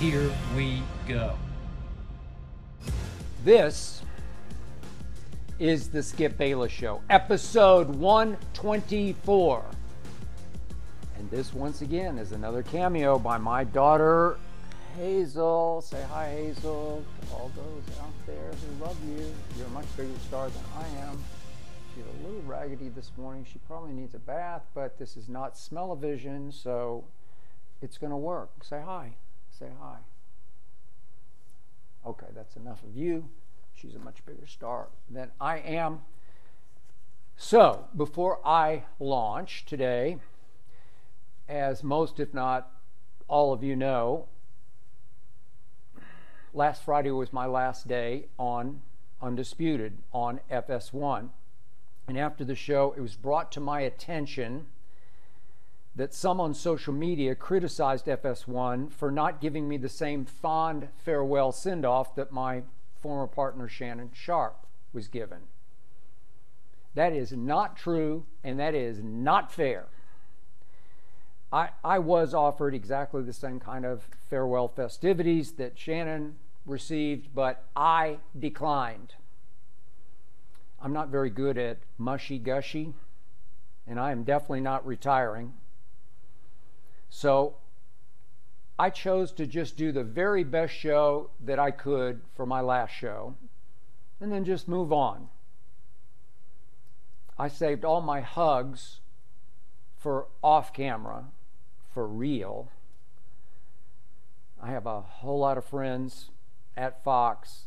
Here we go. This is the Skip Bayless Show, episode 124. And this, once again, is another cameo by my daughter, Hazel. Say hi, Hazel, to all those out there who love you. You're a much bigger star than I am. She's a little raggedy this morning. She probably needs a bath, but this is not smell-o-vision, so it's going to work. Say hi. Say hi. Okay, that's enough of you. She's a much bigger star than I am. So, before I launch today, as most, if not all of you know, last Friday was my last day on Undisputed on FS1. And after the show, it was brought to my attention that some on social media criticized FS1 for not giving me the same fond farewell send-off that my former partner Shannon Sharpe was given. That is not true, and that is not fair. I was offered exactly the same kind of farewell festivities that Shannon received, but I declined. I'm not very good at mushy-gushy, and I am definitely not retiring. So I chose to just do the very best show that I could for my last show and then just move on. I saved all my hugs for off camera, for real. I have a whole lot of friends at Fox,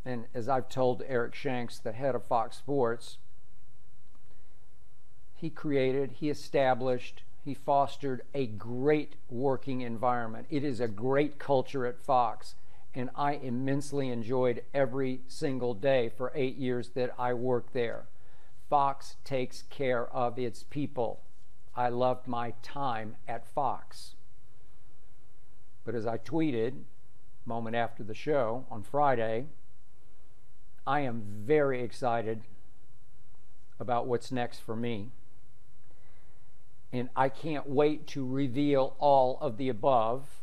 and as I've told Eric Shanks, the head of Fox Sports, he created, he established, he fostered a great working environment. It is a great culture at Fox, and I immensely enjoyed every single day for 8 years that I worked there. Fox takes care of its people. I loved my time at Fox. But as I tweeted a moment after the show on Friday, I am very excited about what's next for me. And I can't wait to reveal all of the above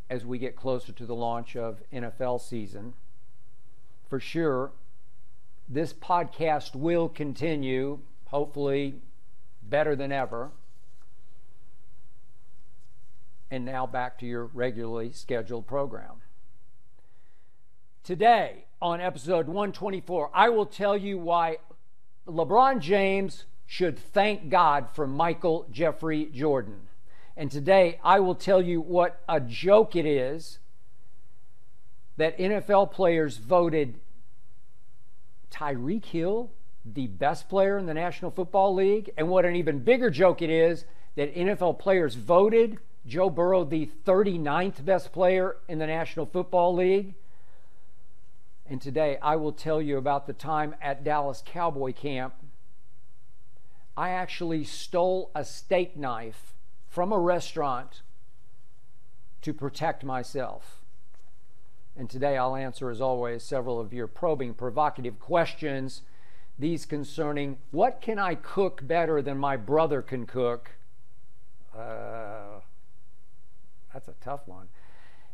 as we get closer to the launch of NFL season. For sure, this podcast will continue, hopefully better than ever. And now back to your regularly scheduled program. Today, on episode 124, I will tell you why LeBron James should thank God for Michael Jeffrey Jordan. And today I will tell you what a joke it is that NFL players voted Tyreek Hill the best player in the National Football League, and what an even bigger joke it is that NFL players voted Joe Burrow the 39th best player in the National Football League. And today I will tell you about the time at Dallas Cowboy camp I actually stole a steak knife from a restaurant to protect myself. And today I'll answer, as always, several of your probing, provocative questions, these concerning what can I cook better than my brother can cook? That's a tough one.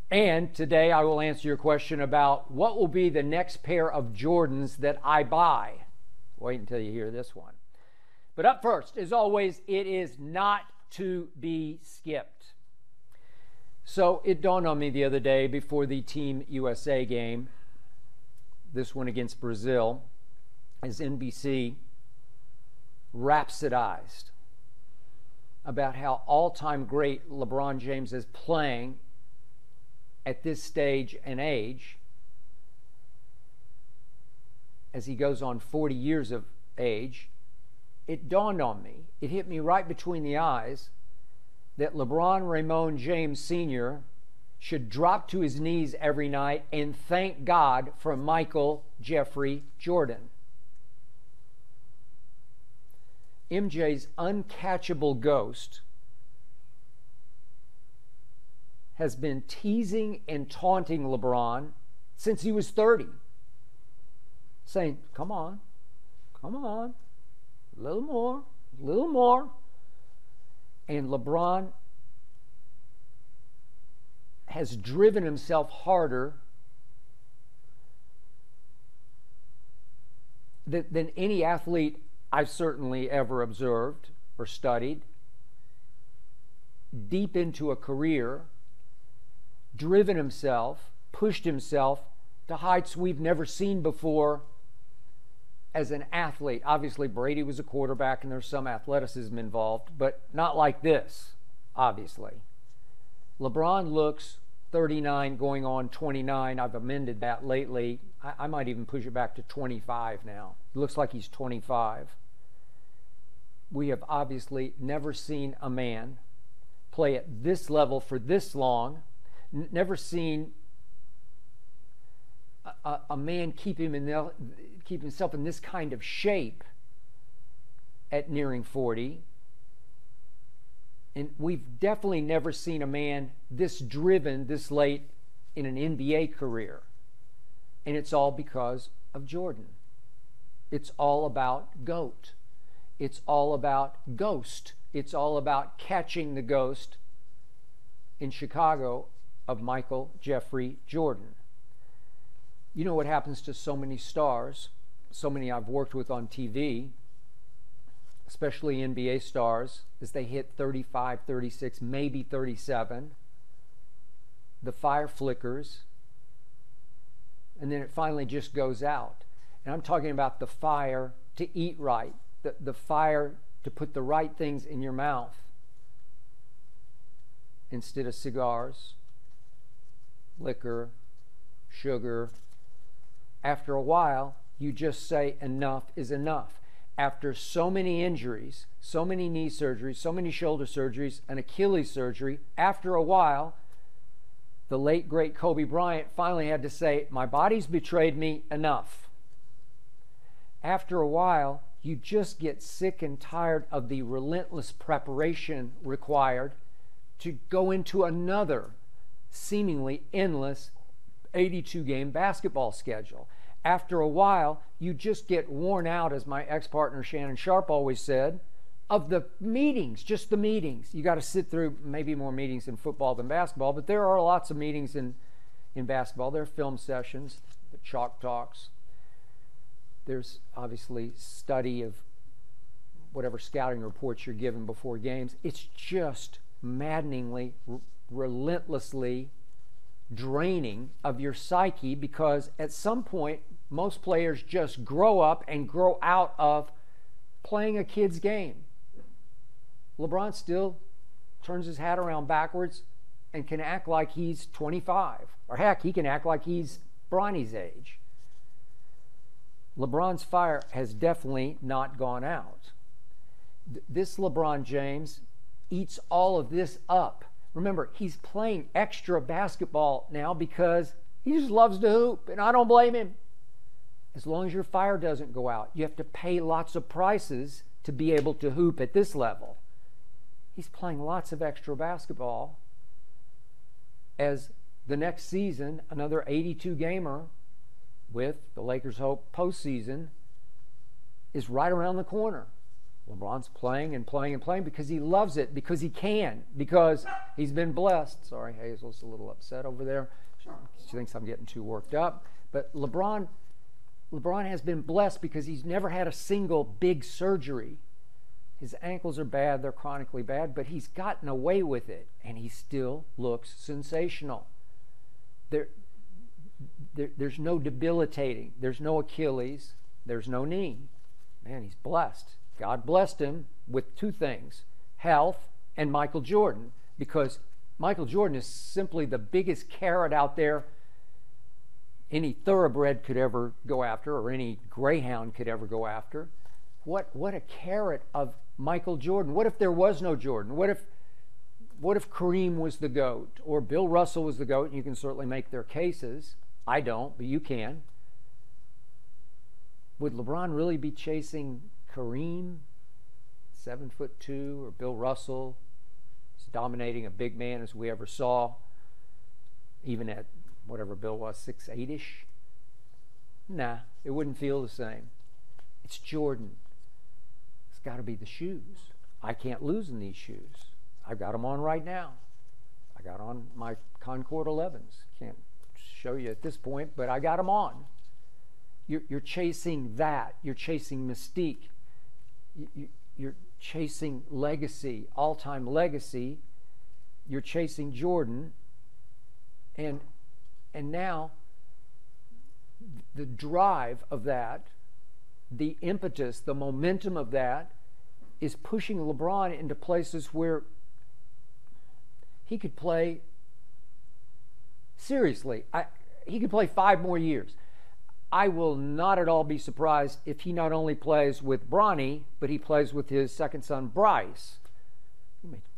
And today I will answer your question about what will be the next pair of Jordans that I buy. Wait until you hear this one. But up first, as always, it is not to be skipped. So it dawned on me the other day before the Team USA game, this one against Brazil, as NBC rhapsodized about how all-time great LeBron James is playing at this stage and age as he goes on 40 years of age. It dawned on me, it hit me right between the eyes, that LeBron Raymond James Sr. should drop to his knees every night and thank God for Michael Jeffrey Jordan. MJ's uncatchable ghost has been teasing and taunting LeBron since he was 30, saying, come on, a little more. And LeBron has driven himself harder than any athlete I've certainly ever observed or studied, deep into a career, driven himself, pushed himself to heights we've never seen before as an athlete. Obviously, Brady was a quarterback and there's some athleticism involved, but not like this, obviously. LeBron looks 39 going on 29. I've amended that lately. I might even push it back to 25 now. It looks like he's 25. We have obviously never seen a man play at this level for this long. Never seen a man keep himself in this kind of shape at nearing 40. And we've definitely never seen a man this driven this late in an NBA career. And it's all because of Jordan. It's all about GOAT. It's all about ghost. It's all about catching the ghost in Chicago of Michael Jeffrey Jordan. You know what happens to so many stars, so many I've worked with on TV, especially NBA stars, as they hit 35, 36, maybe 37. The fire flickers, and then it finally just goes out. And I'm talking about the fire to eat right, the fire to put the right things in your mouth instead of cigars, liquor, sugar. After a while, you just say enough is enough. After so many injuries, so many knee surgeries, so many shoulder surgeries, an Achilles surgery, after a while, the late, great Kobe Bryant finally had to say, my body's betrayed me, enough. After a while, you just get sick and tired of the relentless preparation required to go into another seemingly endless 82-game basketball schedule. After a while, you just get worn out, as my ex-partner Shannon Sharp always said, of the meetings, just the meetings. You got to sit through maybe more meetings in football than basketball, but there are lots of meetings in basketball. There are film sessions, the chalk talks. There's obviously study of whatever scouting reports you're given before games. It's just maddeningly, relentlessly draining of your psyche, because at some point most players just grow up and grow out of playing a kid's game. LeBron still turns his hat around backwards and can act like he's 25, or heck, he can act like he's Bronny's age. LeBron's fire has definitely not gone out. This LeBron James eats all of this up. Remember, he's playing extra basketball now because he just loves to hoop, and I don't blame him. As long as your fire doesn't go out, you have to pay lots of prices to be able to hoop at this level. He's playing lots of extra basketball as the next season, another 82-gamer with the Lakers' hope postseason is right around the corner. LeBron's playing and playing and playing because he loves it, because he can, because he's been blessed. Sorry, Hazel's a little upset over there. She thinks I'm getting too worked up. But LeBron has been blessed because he's never had a single big surgery. His ankles are bad, they're chronically bad, but he's gotten away with it, and he still looks sensational. There's no debilitating, there's no Achilles, there's no knee. Man, he's blessed. God blessed him with two things, health and Michael Jordan, because Michael Jordan is simply the biggest carrot out there any thoroughbred could ever go after, or any greyhound could ever go after. What a carrot of Michael Jordan. What if there was no Jordan? What if Kareem was the GOAT, or Bill Russell was the GOAT? And you can certainly make their cases. I don't, but you can. Would LeBron really be chasing Kareem, 7'2", or Bill Russell, as dominating a big man as we ever saw, even at whatever Bill was, 6'8"-ish? Nah, it wouldn't feel the same. It's Jordan. It's got to be the shoes. I can't lose in these shoes. I've got them on right now. I got on my Concorde 11s. Can't show you at this point, but I got them on. You're chasing that. You're chasing mystique. You're chasing legacy, all-time legacy. You're chasing Jordan. And now the drive of that, the impetus, the momentum of that is pushing LeBron into places where he could play, seriously, he could play 5 more years. I will not at all be surprised if he not only plays with Bronny, but he plays with his second son, Bryce.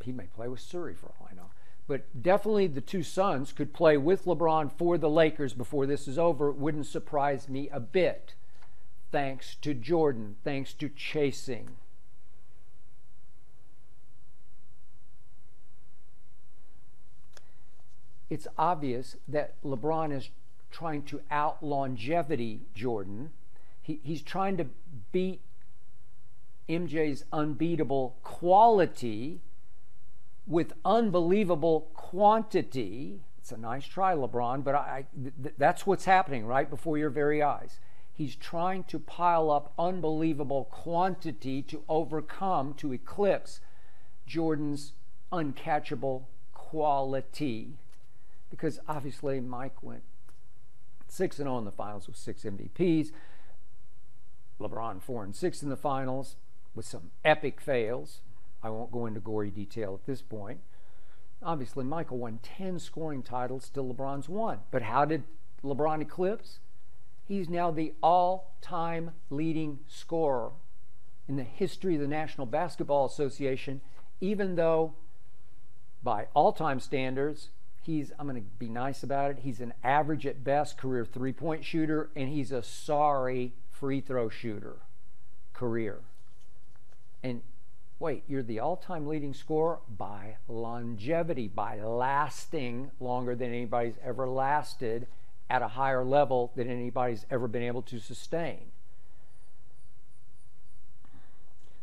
He may play with Surrey for all I know. But definitely the two sons could play with LeBron for the Lakers before this is over. It wouldn't surprise me a bit. Thanks to Jordan, thanks to chasing. It's obvious that LeBron is trying to out longevity Jordan. He's trying to beat MJ's unbeatable quality with unbelievable quantity. It's a nice try, LeBron, but that's what's happening right before your very eyes. He's trying to pile up unbelievable quantity to overcome, to eclipse Jordan's uncatchable quality. Because obviously Mike went 6-0 in the finals with 6 MVPs. LeBron 4-6 in the finals with some epic fails. I won't go into gory detail at this point. Obviously, Michael won 10 scoring titles, still LeBron's 1. But how did LeBron eclipse? He's now the all-time leading scorer in the history of the National Basketball Association, even though by all-time standards, I'm going to be nice about it, he's an average at best career three-point shooter, and he's a sorry free throw shooter career. And wait, you're the all-time leading scorer by longevity, by lasting longer than anybody's ever lasted at a higher level than anybody's ever been able to sustain.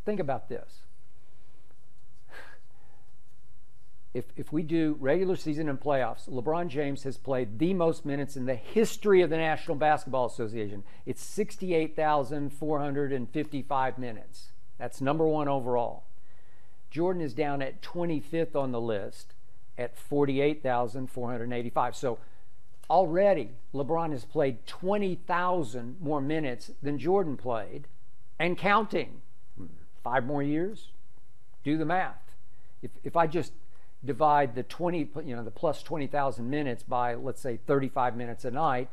Think about this. If we do regular season and playoffs, LeBron James has played the most minutes in the history of the National Basketball Association. It's 68,455 minutes. That's number 1 overall. Jordan is down at 25th on the list at 48,485. So already LeBron has played 20,000 more minutes than Jordan played, and counting. 5 more years? Do the math. If I just divide the the plus 20,000 minutes by, let's say, 35 minutes a night,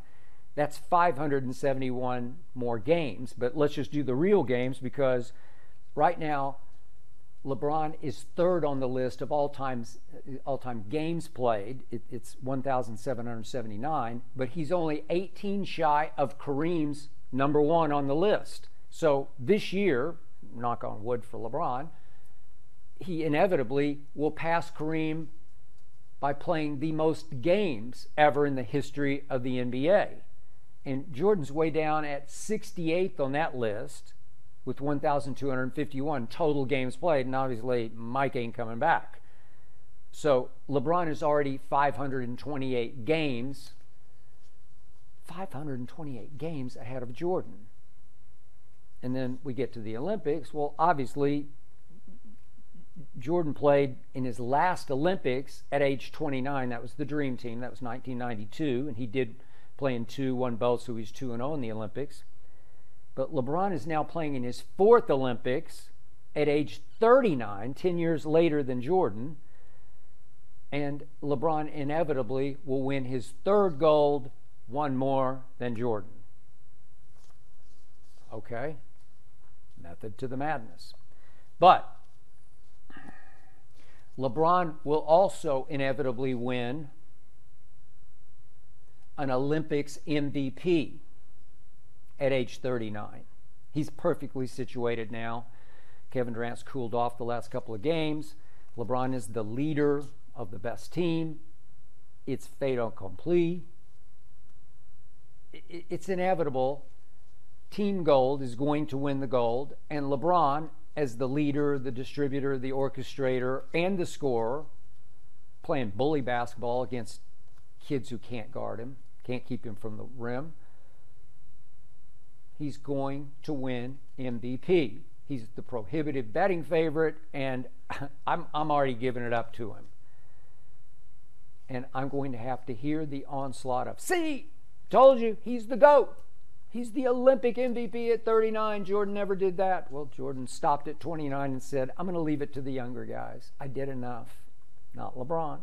that's 571 more games. But let's just do the real games, because right now LeBron is 3rd on the list of all-time games played. It's 1,779, but he's only 18 shy of Kareem's number 1 on the list. So this year, knock on wood for LeBron, he inevitably will pass Kareem by playing the most games ever in the history of the NBA. And Jordan's way down at 68th on that list with 1,251 total games played, and obviously Mike ain't coming back. So LeBron is already 528 games ahead of Jordan. And then we get to the Olympics. Well, obviously, Jordan played in his last Olympics at age 29. That was the Dream Team. That was 1992, and he did play in 2, won both, so he's 2-0 in the Olympics. But LeBron is now playing in his 4th Olympics at age 39, 10 years later than Jordan. And LeBron inevitably will win his 3rd gold, 1 more than Jordan. Okay? Method to the madness. But LeBron will also inevitably win an Olympics MVP at age 39. He's perfectly situated now. Kevin Durant's cooled off the last couple of games. LeBron is the leader of the best team. It's fait accompli. It's inevitable. Team Gold is going to win the gold, and LeBron, as the leader, the distributor, the orchestrator, and the scorer, playing bully basketball against kids who can't guard him, can't keep him from the rim. He's going to win MVP. He's the prohibitive betting favorite, and I'm already giving it up to him. And I'm going to have to hear the onslaught of, see, told you, he's the GOAT. He's the Olympic MVP at 39. Jordan never did that. Well, Jordan stopped at 29 and said, I'm going to leave it to the younger guys. I did enough. Not LeBron.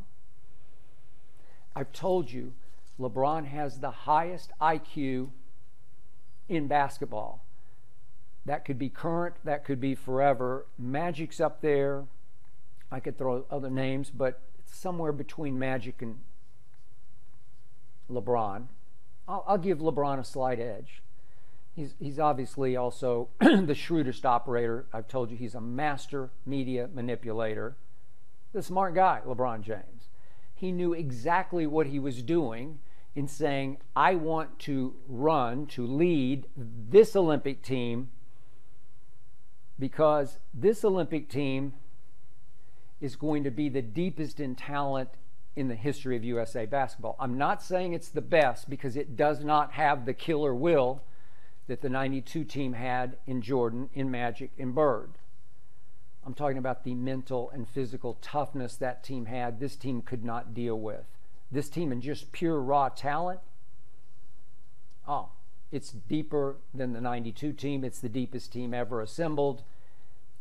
I've told you, LeBron has the highest IQ in basketball. That could be current, that could be forever. Magic's up there. I could throw other names, but it's somewhere between Magic and LeBron. I'll give LeBron a slight edge. He's obviously also the shrewdest operator. I've told you he's a master media manipulator. The smart guy, LeBron James. He knew exactly what he was doing in saying, I want to lead this Olympic team because this Olympic team is going to be the deepest in talent in the history of USA basketball. I'm not saying it's the best because it does not have the killer will that the 92 team had in Jordan, in Magic, in Bird. I'm talking about the mental and physical toughness that team had. This team could not deal with. This team in just pure raw talent, it's deeper than the 92 team. It's the deepest team ever assembled.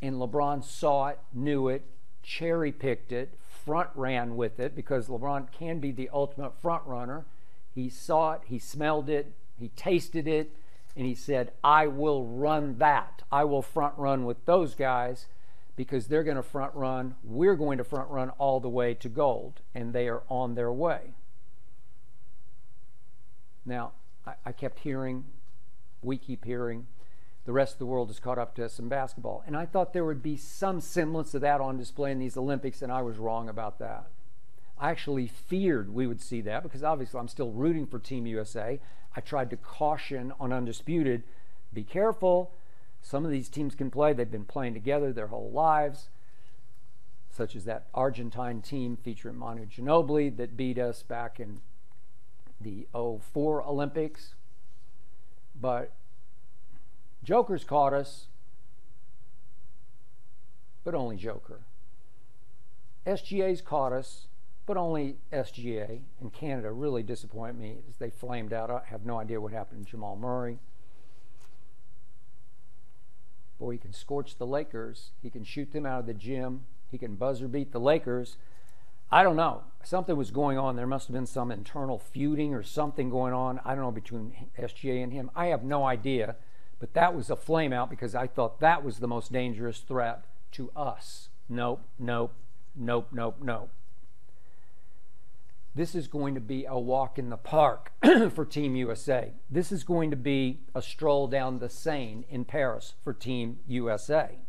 And LeBron saw it, knew it, cherry-picked it, front ran with it, because LeBron can be the ultimate front runner. He saw it, he smelled it, he tasted it, and he said, I will run that. I will front run with those guys because they're going to front run. We're going to front run all the way to gold, and they are on their way. Now, I kept hearing, we keep hearing, the rest of the world is caught up to us in basketball. And I thought there would be some semblance of that on display in these Olympics, and I was wrong about that. I actually feared we would see that because obviously I'm still rooting for Team USA. I tried to caution on Undisputed, be careful. Some of these teams can play. They've been playing together their whole lives, such as that Argentine team featuring Manu Ginobili that beat us back in the 2004 Olympics. But Joker's caught us, but only Joker. SGA's caught us, but only SGA. And Canada really disappointed me as they flamed out. I have no idea what happened to Jamal Murray. Boy, he can scorch the Lakers. He can shoot them out of the gym. He can buzzer beat the Lakers. I don't know. Something was going on. There must have been some internal feuding or something going on. I don't know, between SGA and him. I have no idea. But that was a flame out because I thought that was the most dangerous threat to us. Nope, nope, nope, nope, nope. This is going to be a walk in the park for Team USA. This is going to be a stroll down the Seine in Paris for Team USA.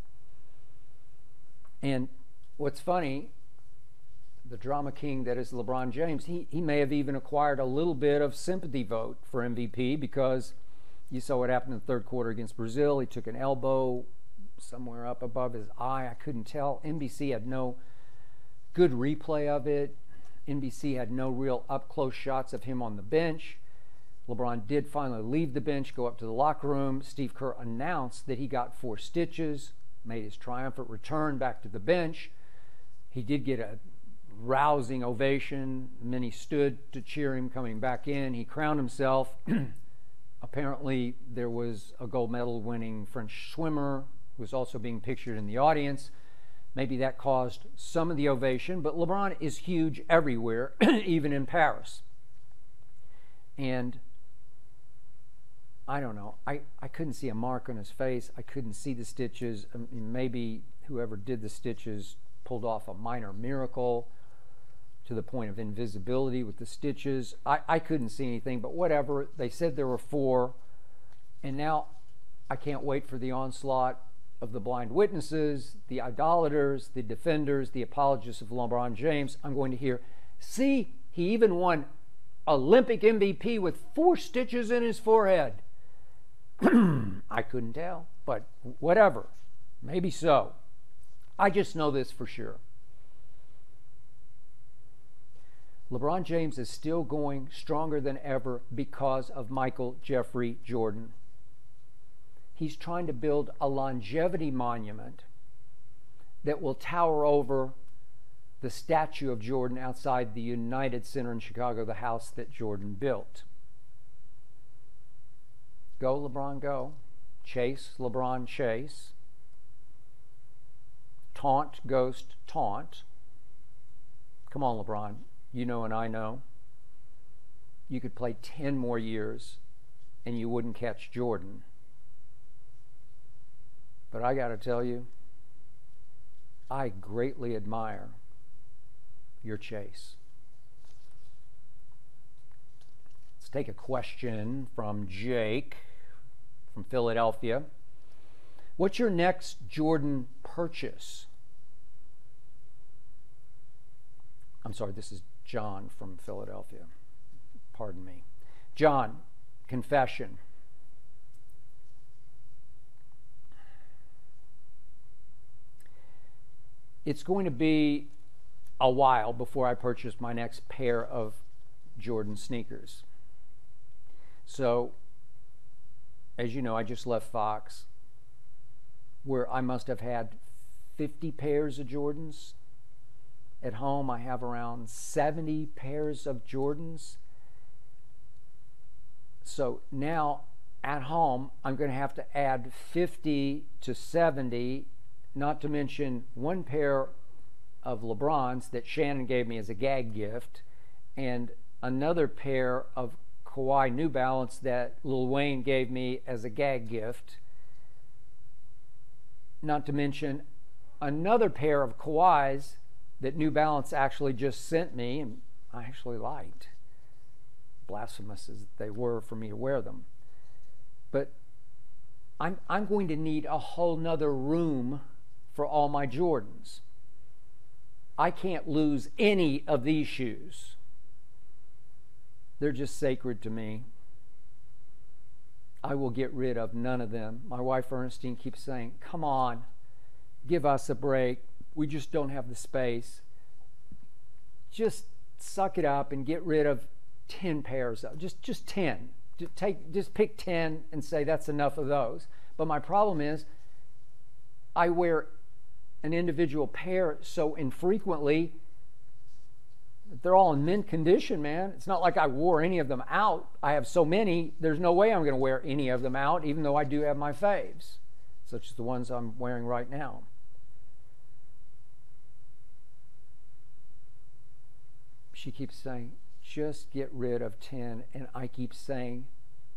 And what's funny, the drama king that is LeBron James, he may have even acquired a little bit of sympathy vote for MVP because you saw what happened in the third quarter against Brazil. He took an elbow somewhere up above his eye. I couldn't tell. NBC had no good replay of it. NBC had no real up-close shots of him on the bench. LeBron did finally leave the bench, go up to the locker room. Steve Kerr announced that he got 4 stitches, made his triumphant return back to the bench. He did get a rousing ovation. Many stood to cheer him coming back in. He crowned himself. Apparently, there was a gold medal winning French swimmer who was also being pictured in the audience. Maybe that caused some of the ovation, but LeBron is huge everywhere, even in Paris. And I don't know. I couldn't see a mark on his face. I couldn't see the stitches. I mean, maybe whoever did the stitches pulled off a minor miracle to the point of invisibility with the stitches. I couldn't see anything, but whatever. They said there were 4, and now I can't wait for the onslaught of the blind witnesses, the idolaters, the defenders, the apologists of LeBron James. I'm going to hear, see, he even won Olympic MVP with 4 stitches in his forehead. I couldn't tell, but whatever. Maybe so. I just know this for sure. LeBron James is still going stronger than ever because of Michael Jeffrey Jordan. He's trying to build a longevity monument that will tower over the statue of Jordan outside the United Center in Chicago, the house that Jordan built. Go, LeBron, go. Chase, LeBron, chase. Taunt, ghost, taunt. Come on, LeBron. You know and I know. You could play 10 more years and you wouldn't catch Jordan. But I got to tell you, I greatly admire your chase. Let's take a question from Jake from Philadelphia. What's your next Jordan purchase? I'm sorry, this is John from Philadelphia. Pardon me. John, confession. It's going to be a while before I purchase my next pair of Jordan sneakers. So, as you know, I just left Fox, where I must have had 50 pairs of Jordans. At home, I have around 70 pairs of Jordans. So now, at home, I'm going to have to add 50 to 70, not to mention one pair of LeBrons that Shannon gave me as a gag gift, and another pair of Kawhi New Balance that Lil Wayne gave me as a gag gift, not to mention another pair of Kawhis that New Balance actually just sent me, and I actually liked, blasphemous as they were for me to wear them. But I'm going to need a whole nother room for all my Jordans. I can't lose any of these shoes. They're just sacred to me. I will get rid of none of them. My wife Ernestine keeps saying, come on, give us a break. We just don't have the space. Just suck it up and get rid of 10 pairs of, just 10. Just pick 10 and say that's enough of those. But my problem is I wear an individual pair so infrequently. They're all in mint condition, man. It's not like I wore any of them out. I have so many, there's no way I'm going to wear any of them out, even though I do have my faves, such as the ones I'm wearing right now. She keeps saying, just get rid of 10, and I keep saying,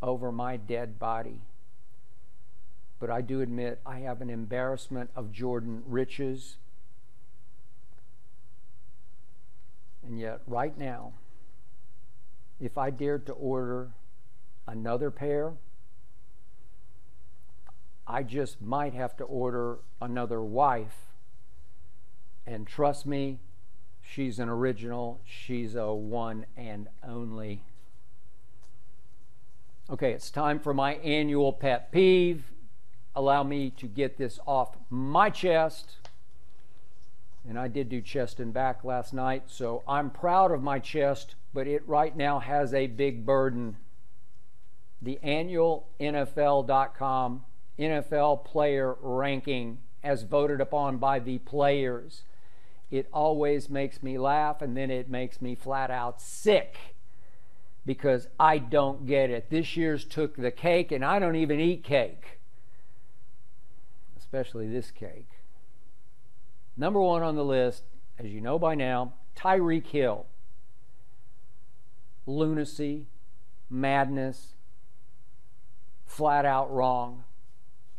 over my dead body. But I do admit I have an embarrassment of Jordan riches. And yet, right now, if I dared to order another pair, I just might have to order another wife. And trust me, she's an original. She's a one and only. Okay, it's time for my annual pet peeve. Allow me to get this off my chest. And I did do chest and back last night, so I'm proud of my chest, but it right now has a big burden. The annual NFL.com NFL player ranking, as voted upon by the players. It always makes me laugh, and then it makes me flat out sick because I don't get it. This year's took the cake, and I don't even eat cake, especially this cake. Number one on the list, as you know by now, Tyreek Hill. Lunacy, madness, flat out wrong.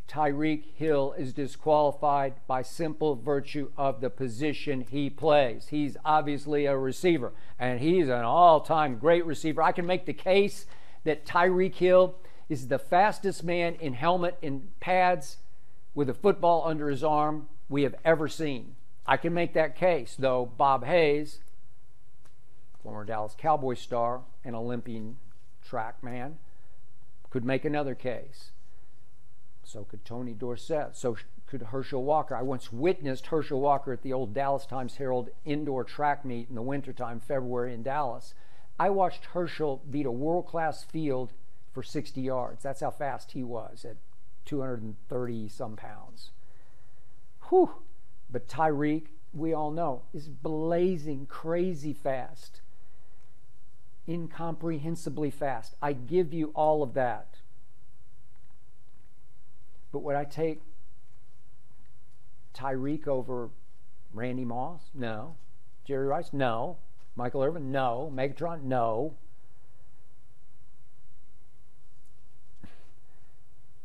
Tyreek Hill is disqualified by simple virtue of the position he plays. He's obviously a receiver, and he's an all-time great receiver. I can make the case that Tyreek Hill is the fastest man in helmet and pads with a football under his arm we have ever seen. I can make that case, though Bob Hayes, former Dallas Cowboys star and Olympian track man, could make another case. So could Tony Dorsett. So could Herschel Walker. I once witnessed Herschel Walker at the old Dallas Times-Herald indoor track meet in the wintertime, February in Dallas. I watched Herschel beat a world-class field for 60 yards. That's how fast he was at 230-some pounds. Whew. But Tyreek, we all know, is blazing crazy fast. Incomprehensibly fast. I give you all of that. But would I take Tyreek over Randy Moss? No. Jerry Rice? No. Michael Irvin? No. Megatron? No.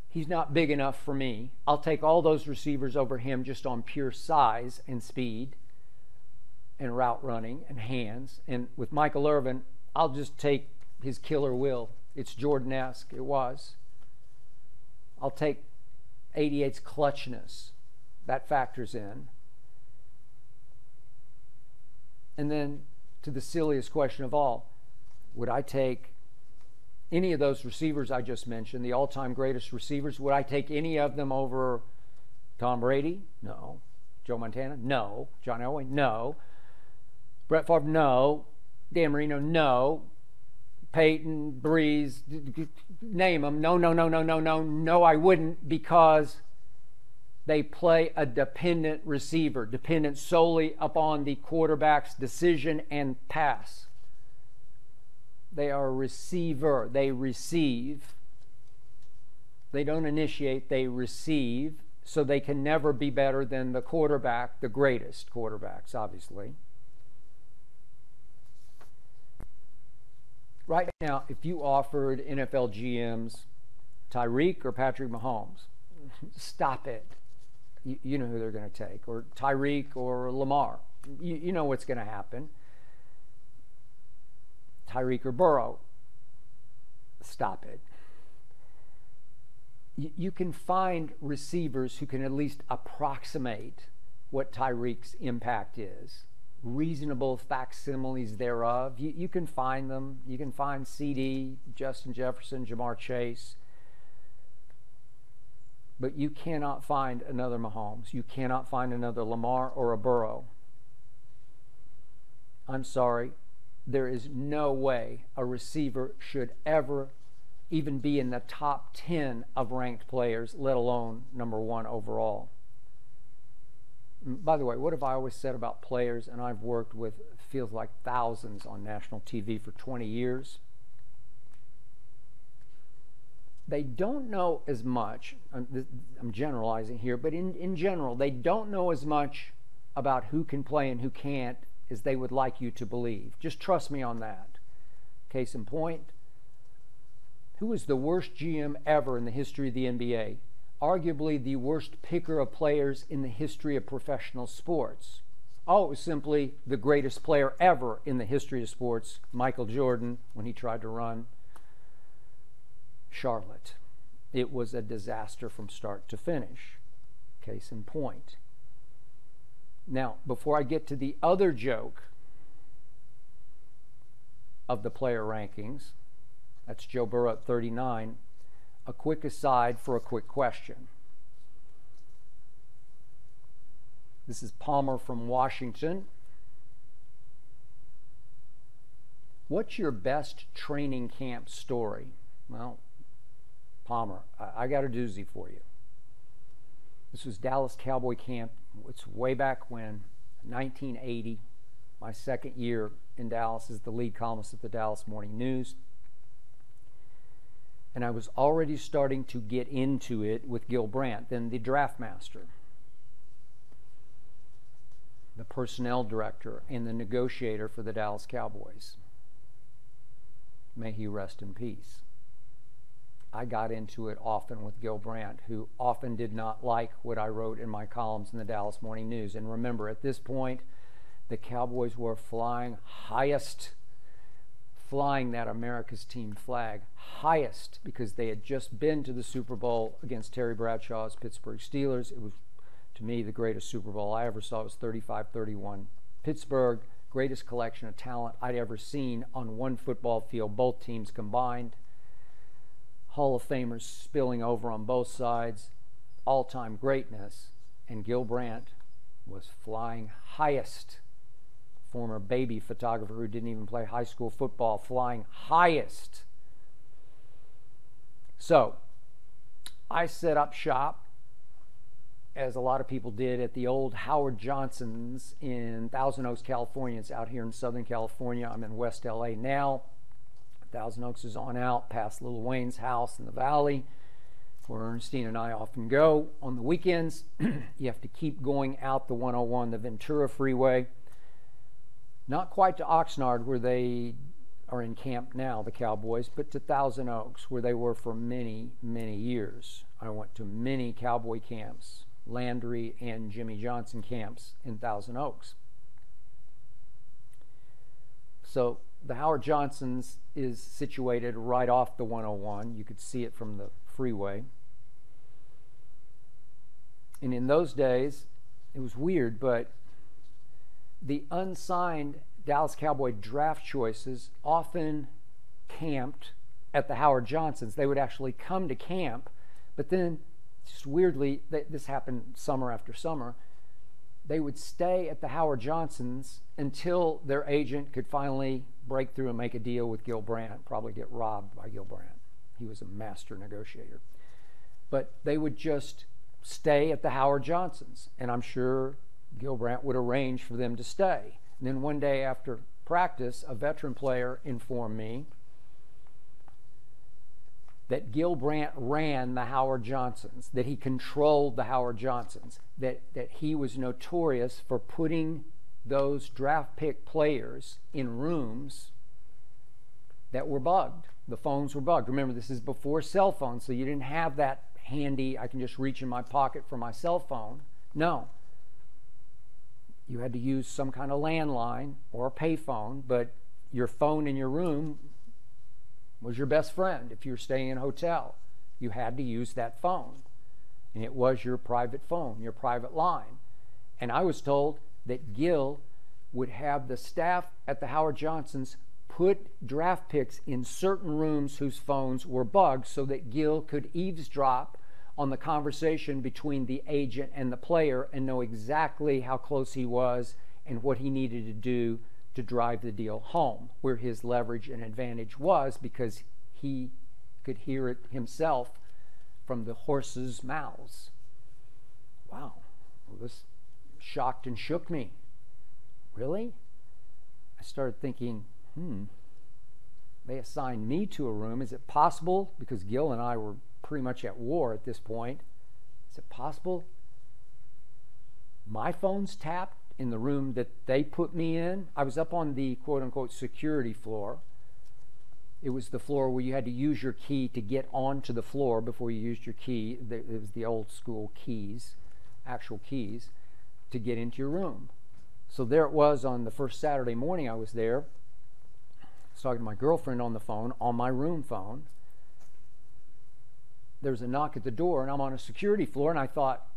He's not big enough for me. I'll take all those receivers over him just on pure size and speed and route running and hands. And with Michael Irvin, I'll just take his killer will. It's Jordan-esque. It was. I'll take 88's clutchness. That factors in. And then to the silliest question of all, would I take any of those receivers I just mentioned, the all-time greatest receivers, would I take any of them over Tom Brady? No. Joe Montana? No. John Elway? No. Brett Favre? No. Dan Marino? No. Peyton, Breeze, name them. No, no, no, no, no, no. No, I wouldn't, because they play a dependent receiver, dependent solely upon the quarterback's decision and pass. They are a receiver. They receive. They don't initiate. They receive. So they can never be better than the quarterback, the greatest quarterbacks, obviously. Right now, if you offered NFL GMs Tyreek or Patrick Mahomes, stop it. You know who they're going to take. Or Tyreek or Lamar. You know what's going to happen. Tyreek or Burrow, stop it. You can find receivers who can at least approximate what Tyreek's impact is. Reasonable facsimiles thereof. You can find them. You can find CD, Justin Jefferson, Jamar Chase. But you cannot find another Mahomes. You cannot find another Lamar or a Burrow. I'm sorry. There is no way a receiver should ever even be in the top 10 of ranked players, let alone number 1 overall. By the way, what have I always said about players? And I've worked with, feels like, thousands on national TV for 20 years. They don't know as much, I'm generalizing here, but in general, they don't know as much about who can play and who can't as they would like you to believe. Just trust me on that. Case in point, who was the worst GM ever in the history of the NBA? Arguably the worst picker of players in the history of professional sports. Oh, it was simply the greatest player ever in the history of sports, Michael Jordan, when he tried to run Charlotte. It was a disaster from start to finish. Case in point. Now, before I get to the other joke of the player rankings, that's Joe Burrow at 39, a quick aside for a quick question. This is Palmer from Washington. What's your best training camp story? Well, Palmer, I got a doozy for you. This was Dallas Cowboy camp. It's way back when, 1980, my second year in Dallas as the lead columnist at the Dallas Morning News. And I was already starting to get into it with Gil Brandt, then the draft master, the personnel director, and the negotiator for the Dallas Cowboys. May he rest in peace. I got into it often with Gil Brandt, who often did not like what I wrote in my columns in the Dallas Morning News. And remember, at this point, the Cowboys were flying that America's team flag, highest, because they had just been to the Super Bowl against Terry Bradshaw's Pittsburgh Steelers. It was, to me, the greatest Super Bowl I ever saw. It was 35-31. Pittsburgh, greatest collection of talent I'd ever seen on one football field, both teams combined. Hall of Famers spilling over on both sides, all-time greatness. and Gil Brandt was flying highest. Former baby photographer who didn't even play high school football, flying highest. So I set up shop, as a lot of people did, at the old Howard Johnson's in Thousand Oaks, California. It's out here in Southern California. I'm in West LA now. Thousand Oaks is on out past Lil Wayne's house in the valley, where Ernestine and I often go on the weekends. You have to keep going out the 101, the Ventura Freeway. Not quite to Oxnard, where they are in camp now, the Cowboys, but to Thousand Oaks, where they were for many, many years. I went to many cowboy camps, Landry and Jimmy Johnson camps in Thousand Oaks. So the Howard Johnson's is situated right off the 101. You could see it from the freeway. And in those days, it was weird, but the unsigned Dallas Cowboy draft choices often camped at the Howard Johnson's. They would actually come to camp, but then, just weirdly, this happened summer after summer, they would stay at the Howard Johnson's until their agent could finally break through and make a deal with Gil Brandt, probably get robbed by Gil Brandt. He was a master negotiator. But they would just stay at the Howard Johnson's, and I'm sure Gil Brandt would arrange for them to stay. And then one day after practice, a veteran player informed me that Gil Brandt ran the Howard Johnson's, that he controlled the Howard Johnson's, that he was notorious for putting those draft pick players in rooms that were bugged. The phones were bugged. Remember, this is before cell phones, so you didn't have that handy, I can just reach in my pocket for my cell phone. No. You had to use some kind of landline or a payphone, but your phone in your room was your best friend. If you were staying in a hotel, you had to use that phone. And it was your private phone, your private line. And I was told that Gil would have the staff at the Howard Johnson's put draft picks in certain rooms whose phones were bugged so that Gil could eavesdrop on the conversation between the agent and the player and know exactly how close he was and what he needed to do to drive the deal home, where his leverage and advantage was, because he could hear it himself from the horses' mouths. Wow, well, this shocked and shook me. Really? I started thinking, they assigned me to a room. Is it possible, because Gil and I were pretty much at war at this point, is it possible my phone's tapped in the room that they put me in? I was up on the quote-unquote security floor. It was the floor where you had to use your key to get onto the floor before you used your key. It was the old school keys, actual keys, to get into your room. So there it was on the first Saturday morning I was there. I was talking to my girlfriend on the phone, on my room phone. There's a knock at the door, and I'm on a security floor, and I thought,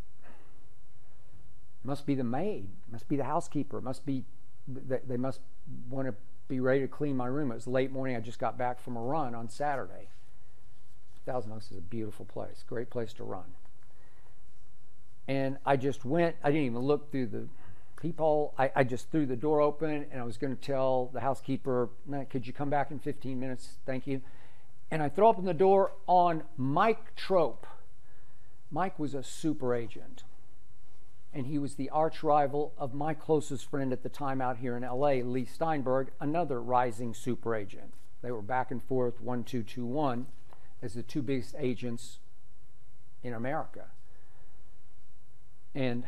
it must be the maid, it must be the housekeeper, it must be, they must want to be ready to clean my room. It was late morning. I just got back from a run on Saturday. Thousand Oaks is a beautiful place, great place to run. And I just went, I didn't even look through the peephole. I just threw the door open, and I was going to tell the housekeeper, could you come back in 15 minutes? Thank you. And I throw open the door on Mike Trope. Mike was a super agent, and he was the arch rival of my closest friend at the time out here in LA, Lee Steinberg, another rising super agent. They were back and forth 1-2-2-1 as the two biggest agents in America. And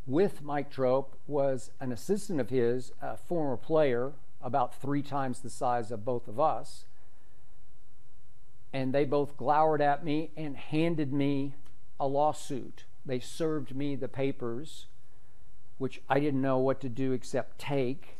with Mike Trope was an assistant of his, a former player, about 3 times the size of both of us. And they both glowered at me and handed me a lawsuit. They served me the papers, which I didn't know what to do except take.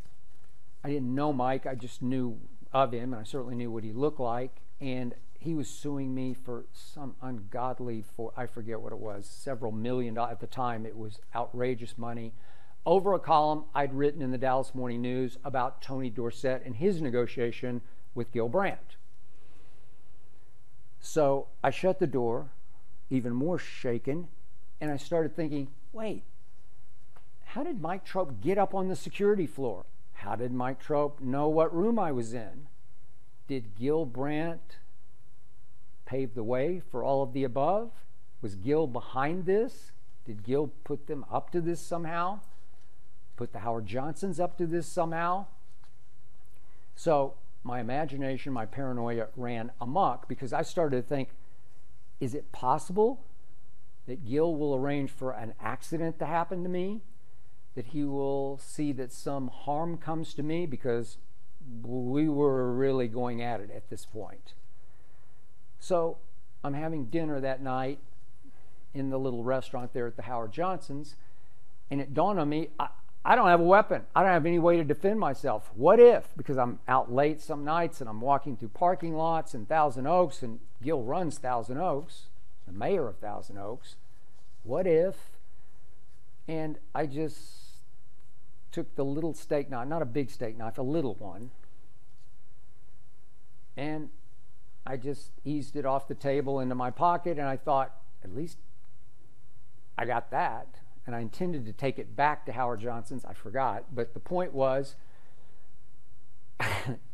I didn't know Mike. I just knew of him, and I certainly knew what he looked like. And he was suing me for some ungodly, I forget what it was, several $1 million. At the time, it was outrageous money, over a column I'd written in the Dallas Morning News about Tony Dorsett and his negotiation with Gil Brandt. So I shut the door, even more shaken, and I started thinking, wait, how did Mike Trope get up on the security floor? How did Mike Trope know what room I was in? Did Gil Brandt pave the way for all of the above? Was Gil behind this? Did Gil put them up to this somehow? Put the Howard Johnsons up to this somehow? So my imagination, my paranoia ran amok because I started to think, is it possible that Gil will arrange for an accident to happen to me? That he will see that some harm comes to me? Because we were really going at it at this point. So I'm having dinner that night in the little restaurant there at the Howard Johnsons, and it dawned on me, I don't have a weapon. I don't have any way to defend myself. What if, because I'm out late some nights and I'm walking through parking lots in Thousand Oaks, and Gil runs Thousand Oaks, the mayor of Thousand Oaks, what if? And I just took the little steak knife, not a big steak knife, a little one, and I just eased it off the table into my pocket, and I thought, at least I got that. And I intended to take it back to Howard Johnson's. I forgot. But the point was,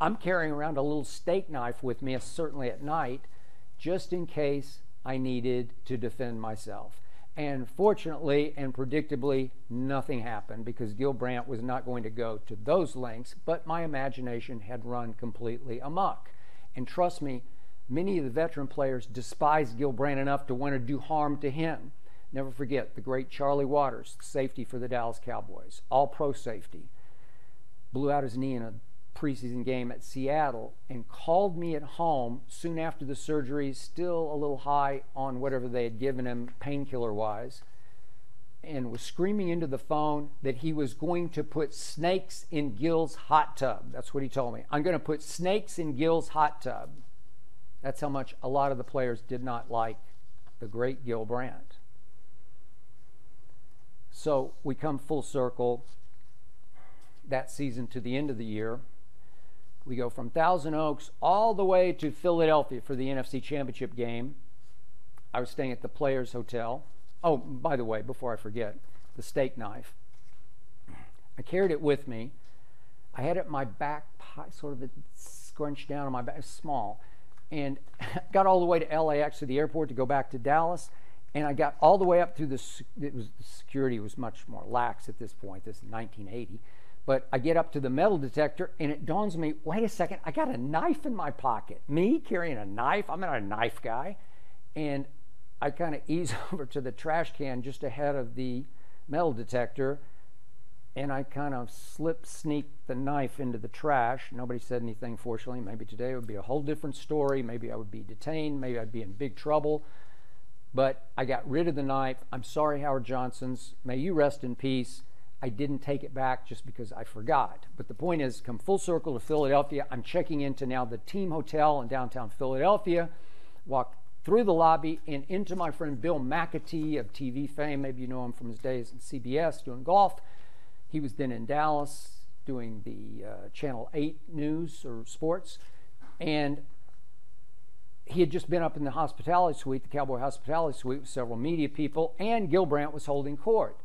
I'm carrying around a little steak knife with me, certainly at night, just in case I needed to defend myself. And fortunately and predictably, nothing happened because Gil Brandt was not going to go to those lengths, but my imagination had run completely amok. And trust me, many of the veteran players despise Gil Brandt enough to want to do harm to him. Never forget the great Charlie Waters, safety for the Dallas Cowboys, all-pro safety, blew out his knee in a preseason game at Seattle and called me at home soon after the surgery, still a little high on whatever they had given him painkiller-wise, and was screaming into the phone that he was going to put snakes in Gil's hot tub. That's what he told me. I'm going to put snakes in Gil's hot tub. That's how much a lot of the players did not like the great Gil Brandt. So we come full circle that season to the end of the year. We go from Thousand Oaks all the way to Philadelphia for the NFC Championship game. I was staying at the Players Hotel. Oh, by the way, before I forget, the steak knife. I carried it with me. I had it in my back, sort of scrunched down on my back, small. And got all the way to LAX to the airport to go back to Dallas. And I got all the way up through the security was much more lax at this point. This is 1980. But I get up to the metal detector, and it dawns on me, wait a second, I got a knife in my pocket. Me carrying a knife? I'm not a knife guy. And I kind of ease over to the trash can just ahead of the metal detector, and I kind of sneak the knife into the trash. Nobody said anything, fortunately. Maybe today it would be a whole different story. Maybe I would be detained. Maybe I'd be in big trouble. But I got rid of the knife. I'm sorry, Howard Johnson's. May you rest in peace. I didn't take it back just because I forgot. But the point is, come full circle to Philadelphia. I'm checking into now the team hotel in downtown Philadelphia. Walk through the lobby and into my friend Bill McAtee of TV fame. Maybe you know him from his days at CBS doing golf. He was then in Dallas doing the Channel 8 news or sports. And he had just been up in the hospitality suite, the Cowboy hospitality suite, with several media people, and Gil Brandt was holding court.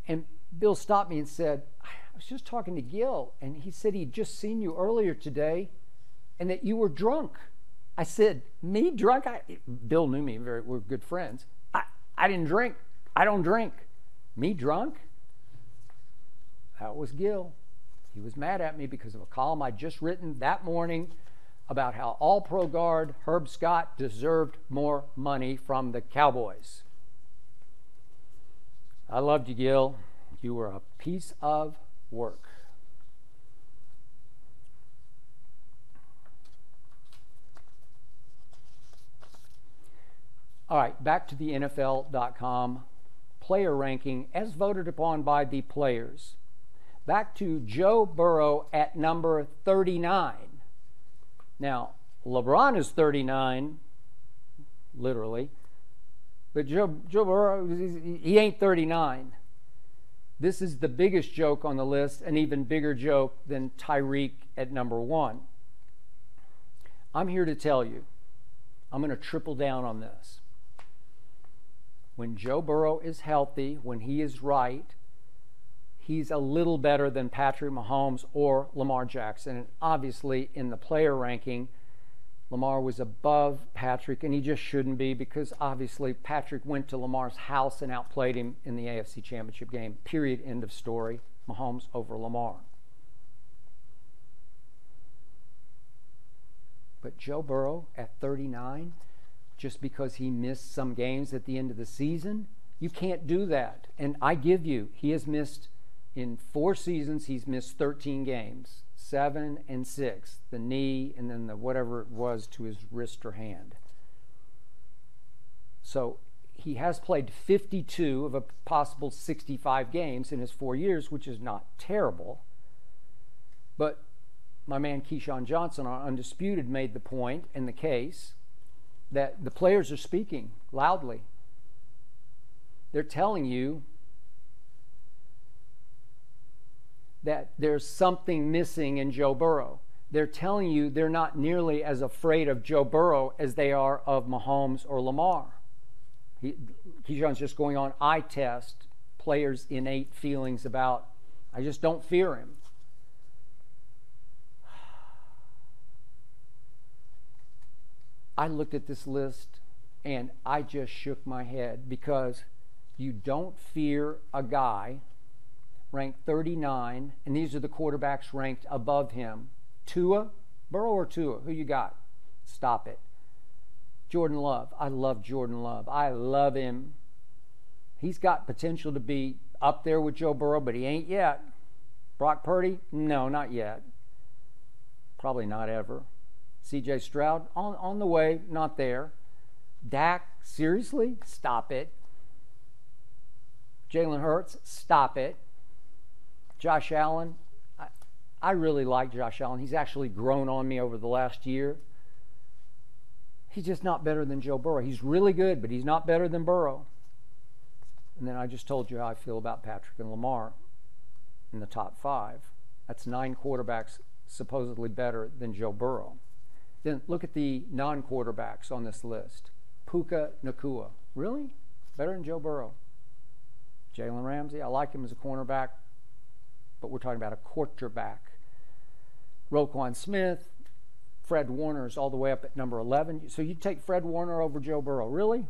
And Bill stopped me and said, I was just talking to Gil, and he said he'd just seen you earlier today and that you were drunk. I said, me drunk? Bill knew me, we're good friends. I didn't drink. I don't drink. Me drunk? That was Gil. He was mad at me because of a column I'd just written that morning about how all-pro guard Herb Scott deserved more money from the Cowboys. I loved you, Gil. You were a piece of work. All right, back to the NFL.com player ranking as voted upon by the players. Back to Joe Burrow at number 39. Now, LeBron is 39, literally, but Joe Burrow, he ain't 39. This is the biggest joke on the list, an even bigger joke than Tyreek at number 1. I'm here to tell you, I'm going to triple down on this. When Joe Burrow is healthy, when he is right, he's a little better than Patrick Mahomes or Lamar Jackson. And obviously, in the player ranking, Lamar was above Patrick, and he just shouldn't be, because obviously Patrick went to Lamar's house and outplayed him in the AFC Championship game. Period. End of story. Mahomes over Lamar. But Joe Burrow at 39, just because he missed some games at the end of the season, you can't do that. And I give you, he has missed, in 4 seasons, he's missed 13 games. 7 and 6, the knee, and then the whatever it was to his wrist or hand. So he has played 52 of a possible 65 games in his 4 years, which is not terrible. But my man Keyshawn Johnson on Undisputed made the point in the case that the players are speaking loudly. They're telling you that there's something missing in Joe Burrow. They're telling you they're not nearly as afraid of Joe Burrow as they are of Mahomes or Lamar. Keyshawn's just going on eye test, players' innate feelings about, I just don't fear him. I looked at this list and I just shook my head, because you don't fear a guy ranked 39, and these are the quarterbacks ranked above him. Tua, Burrow or Tua? Who you got? Stop it. Jordan Love. I love Jordan Love. I love him. He's got potential to be up there with Joe Burrow, but he ain't yet. Brock Purdy? No, not yet. Probably not ever. C.J. Stroud? On the way, not there. Dak? Seriously? Stop it. Jalen Hurts? Stop it. Josh Allen, I really like Josh Allen. He's actually grown on me over the last year. He's just not better than Joe Burrow. He's really good, but he's not better than Burrow. And then I just told you how I feel about Patrick and Lamar in the top 5. That's 9 quarterbacks supposedly better than Joe Burrow. Then look at the non-quarterbacks on this list. Puka Nacua. Really? Better than Joe Burrow. Jalen Ramsey, I like him as a cornerback, but we're talking about a quarterback. Roquan Smith, Fred Warner's all the way up at number 11. So you take Fred Warner over Joe Burrow. Really?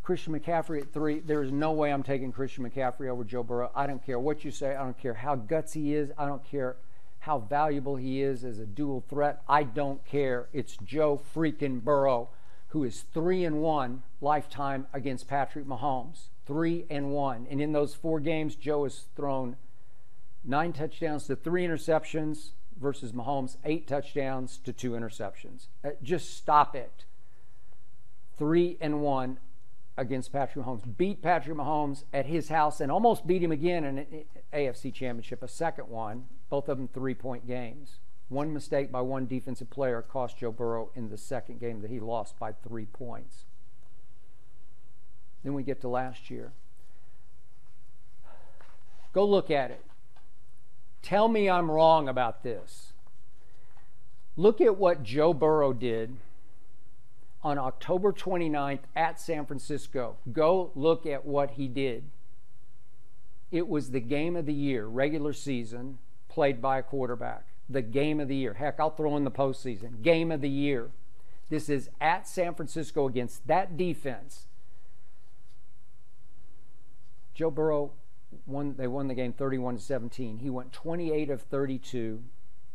Christian McCaffrey at 3. There is no way I'm taking Christian McCaffrey over Joe Burrow. I don't care what you say. I don't care how gutsy he is. I don't care how valuable he is as a dual threat. I don't care. It's Joe freaking Burrow, who is 3-1 lifetime against Patrick Mahomes. 3-1. And in those 4 games, Joe has thrown 9 touchdowns to 3 interceptions versus Mahomes, 8 touchdowns to 2 interceptions. Just stop it. 3-1 against Patrick Mahomes. Beat Patrick Mahomes at his house and almost beat him again in an AFC Championship, a second one. Both of them 3-point games. One mistake by one defensive player cost Joe Burrow in the second game that he lost by 3 points. Then we get to last year. Go look at it. Tell me I'm wrong about this. Look at what Joe Burrow did on October 29th at San Francisco. Go look at what he did. It was the game of the year, regular season, played by a quarterback. The game of the year. Heck, I'll throw in the postseason. Game of the year. This is at San Francisco against that defense. Joe Burrow they won the game 31-17. He went 28 of 32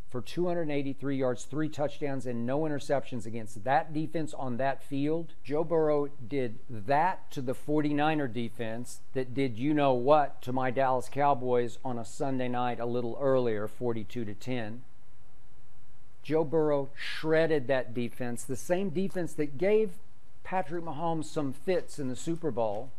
for 283 yards, 3 touchdowns, and no interceptions against that defense on that field. Joe Burrow did that to the 49er defense that did you know what to my Dallas Cowboys on a Sunday night a little earlier, 42-10. Joe Burrow shredded that defense, the same defense that gave Patrick Mahomes some fits in the Super Bowl.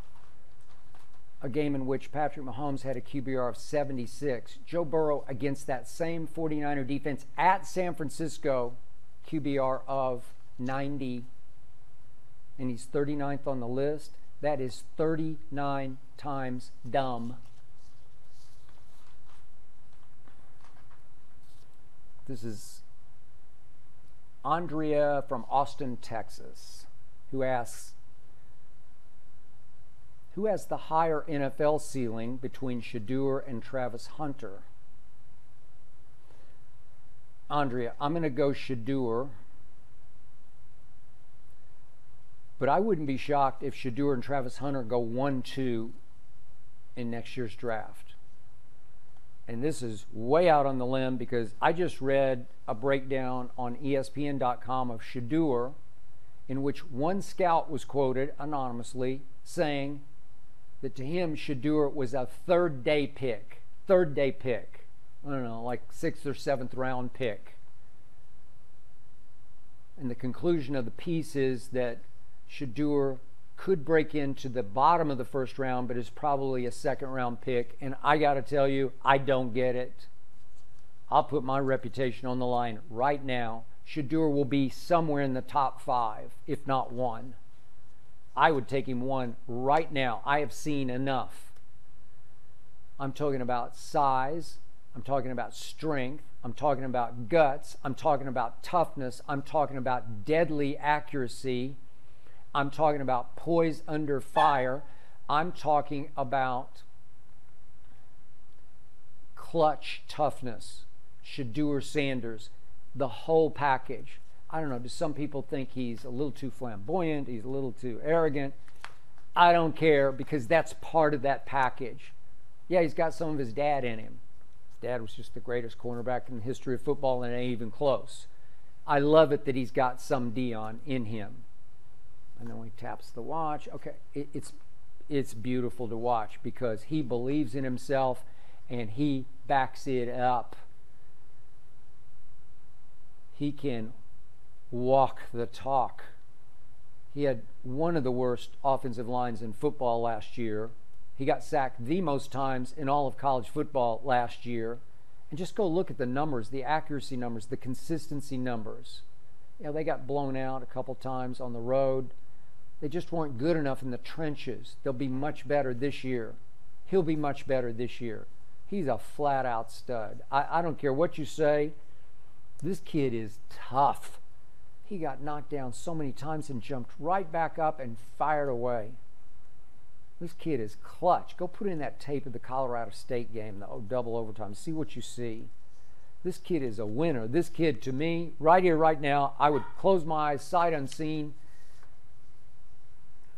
A game in which Patrick Mahomes had a QBR of 76. Joe Burrow against that same 49er defense at San Francisco, QBR of 90. And he's 39th on the list. That is 39 times dumb. This is Andrea from Austin, Texas, who asks, Who has the higher NFL ceiling between Shedeur and Travis Hunter? Andrea, I'm going to go Shedeur. But I wouldn't be shocked if Shedeur and Travis Hunter go 1-2 in next year's draft. And this is way out on the limb because I just read a breakdown on ESPN.com of Shedeur in which one scout was quoted anonymously saying that to him Shedeur was a third day pick. I don't know, like 6th or 7th round pick. And the conclusion of the piece is that Shedeur could break into the bottom of the first round, but is probably a 2nd round pick. And I got to tell you, I don't get it. I'll put my reputation on the line right now. Shedeur will be somewhere in the top 5, if not 1. I would take him 1 right now. I have seen enough. I'm talking about size. I'm talking about strength. I'm talking about guts. I'm talking about toughness. I'm talking about deadly accuracy. I'm talking about poise under fire. I'm talking about clutch toughness. Shedeur Sanders, the whole package. I don't know, do some people think he's a little too flamboyant, he's a little too arrogant? I don't care, because that's part of that package. Yeah, he's got some of his dad in him. His dad was just the greatest cornerback in the history of football, and it ain't even close. I love it that he's got some Dion in him. And then when he taps the watch, okay, it's beautiful to watch because he believes in himself and he backs it up. He can walk the talk. He had one of the worst offensive lines in football last year. He got sacked the most times in all of college football last year. And just go look at the numbers, the accuracy numbers, the consistency numbers. You know, they got blown out a couple times on the road. They just weren't good enough in the trenches. They'll be much better this year. He'll be much better this year. He's a flat-out stud. I don't care what you say. This kid is tough. He got knocked down so many times and jumped right back up and fired away. This kid is clutch. Go put in that tape of the Colorado State game, the double overtime. See what you see. This kid is a winner. This kid, to me, right here, right now, I would close my eyes, sight unseen.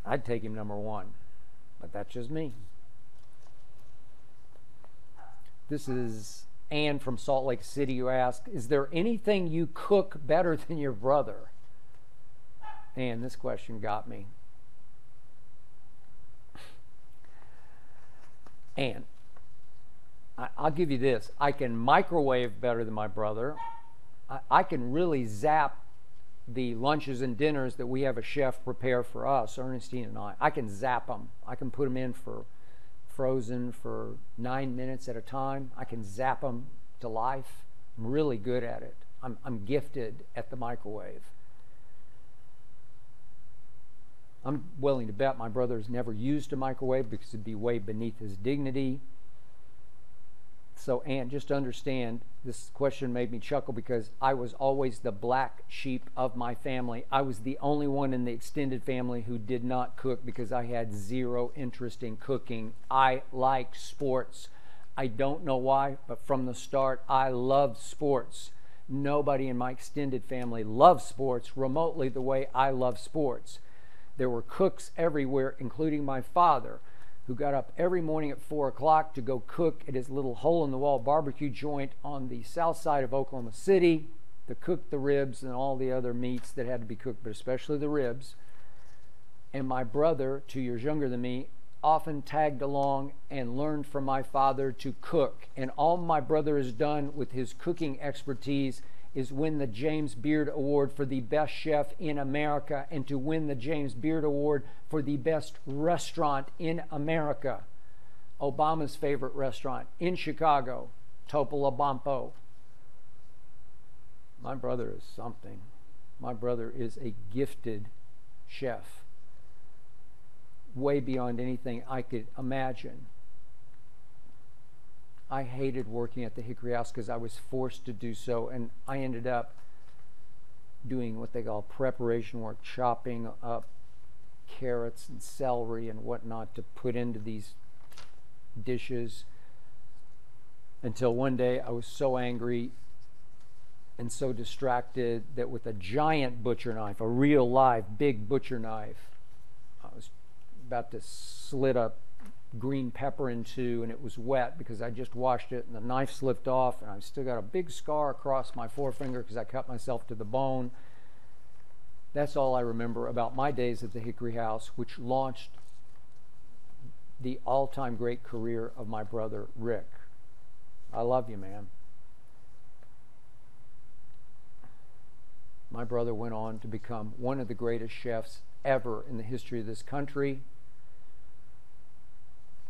I'd take him number 1. But that's just me. This is Ann from Salt Lake City who asked, is there anything you cook better than your brother? Ann, this question got me. Ann, I'll give you this. I can microwave better than my brother. I can really zap the lunches and dinners that we have a chef prepare for us, Ernestine and I. I can zap them. I can put them in for frozen for 9 minutes at a time. I can zap them to life. I'm really good at it. I'm gifted at the microwave. I'm willing to bet my brother has never used a microwave because it'd be way beneath his dignity. So, Ann, just understand, this question made me chuckle because I was always the black sheep of my family. I was the only one in the extended family who did not cook because I had zero interest in cooking. I like sports. I don't know why, but from the start, I loved sports. Nobody in my extended family loves sports remotely the way I love sports. There were cooks everywhere, including my father, who got up every morning at 4 o'clock to go cook at his little hole-in-the-wall barbecue joint on the south side of Oklahoma City to cook the ribs and all the other meats that had to be cooked, but especially the ribs. And my brother, 2 years younger than me, often tagged along and learned from my father to cook. And all my brother has done with his cooking expertise is win the James Beard Award for the best chef in America and to win the James Beard Award for the best restaurant in America. Obama's favorite restaurant in Chicago, Topolobampo. My brother is something. My brother is a gifted chef, way beyond anything I could imagine. I hated working at the Hickory House because I was forced to do so, and I ended up doing what they call preparation work, chopping up carrots and celery and whatnot to put into these dishes, until one day I was so angry and so distracted that with a giant butcher knife, a real live big butcher knife, I was about to slit a green pepper in two, and it was wet because I just washed it, and the knife slipped off, and I've still got a big scar across my forefinger because I cut myself to the bone. That's all I remember about my days at the Hickory House, which launched the all-time great career of my brother Rick. I love you, man. My brother went on to become one of the greatest chefs ever in the history of this country,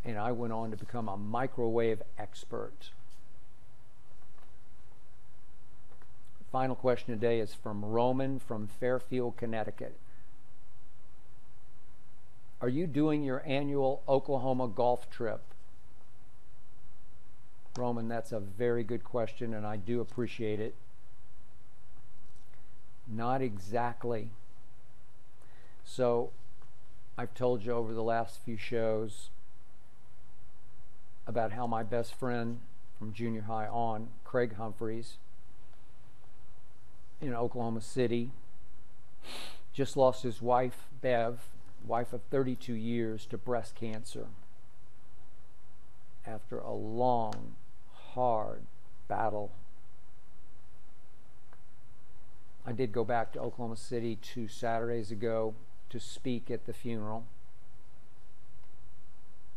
and I went on to become a microwave expert. Final question today is from Roman from Fairfield, Connecticut. Are you doing your annual Oklahoma golf trip? Roman, that's a very good question, and I do appreciate it. Not exactly. So, I've told you over the last few shows about how my best friend from junior high on, Craig Humphreys, in Oklahoma City, just lost his wife, Bev, wife of 32 years, to breast cancer after a long, hard battle. I did go back to Oklahoma City 2 Saturdays ago to speak at the funeral.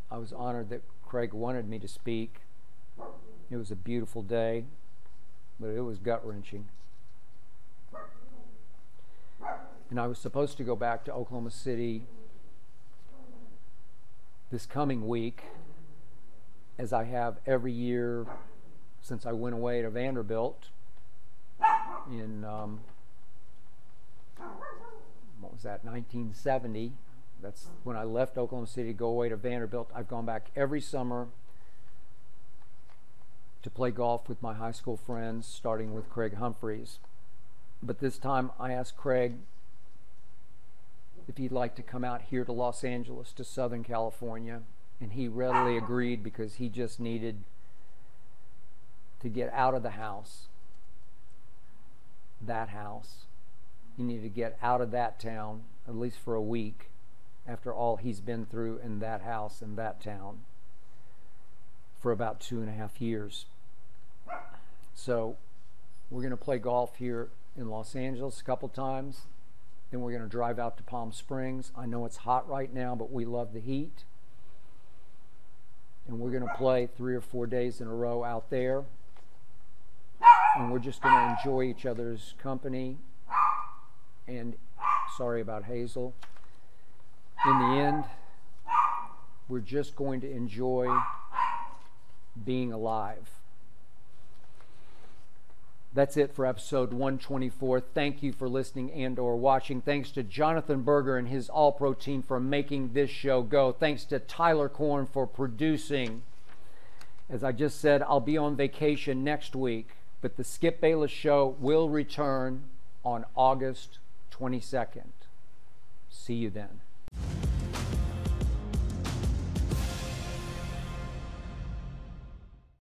I was honored that Craig wanted me to speak. It was a beautiful day, but it was gut-wrenching. And I was supposed to go back to Oklahoma City this coming week, as I have every year since I went away to Vanderbilt in, what was that, 1970. That's when I left Oklahoma City to go away to Vanderbilt. I've gone back every summer to play golf with my high school friends, starting with Craig Humphreys. But this time I asked Craig if he'd like to come out here to Los Angeles, to Southern California, and he readily agreed because he just needed to get out of the house, that house. He needed to get out of that town, at least for a week, after all he's been through in that house in that town for about 2.5 years. So we're going to play golf here in Los Angeles a couple times. Then we're going to drive out to Palm Springs. I know it's hot right now, but we love the heat. And we're going to play 3 or 4 days in a row out there. And we're just going to enjoy each other's company. And sorry about Hazel. In the end, we're just going to enjoy being alive. That's it for episode 124. Thank you for listening and or watching. Thanks to Jonathan Berger and his All-Pro team for making this show go. Thanks to Tyler Korn for producing. As I just said, I'll be on vacation next week, but the Skip Bayless Show will return on August 22nd. See you then.